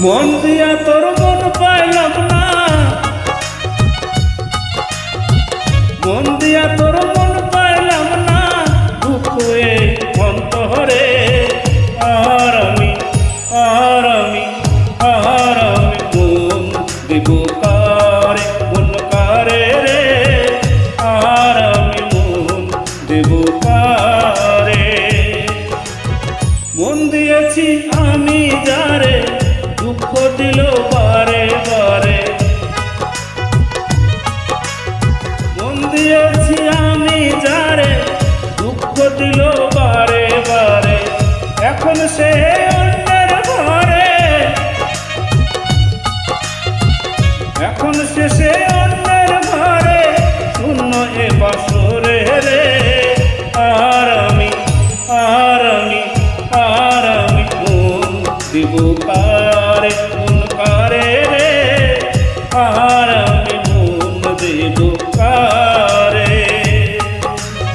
মন দিয়া তোর মন পাইলাম না, মন দিয়া তোর মন পাইলাম না, দুঃখে অন্তরে আর আমি মন দেব কারে, মন কারে রে, আর আমি মন দেব কারে। মন দিয়েছি আমি যারে, দুঃখ দিল বারে বারে। মন দিয়েছি আমি যারে, দুঃখ দিল বারে বারে। এখন সে অন্যের ঘরে, এখন সে অন্যের ঘরে, শূন্য এ বাসরে রে, আর আমি মন দেব কারে, মন কারে রে, আর আমি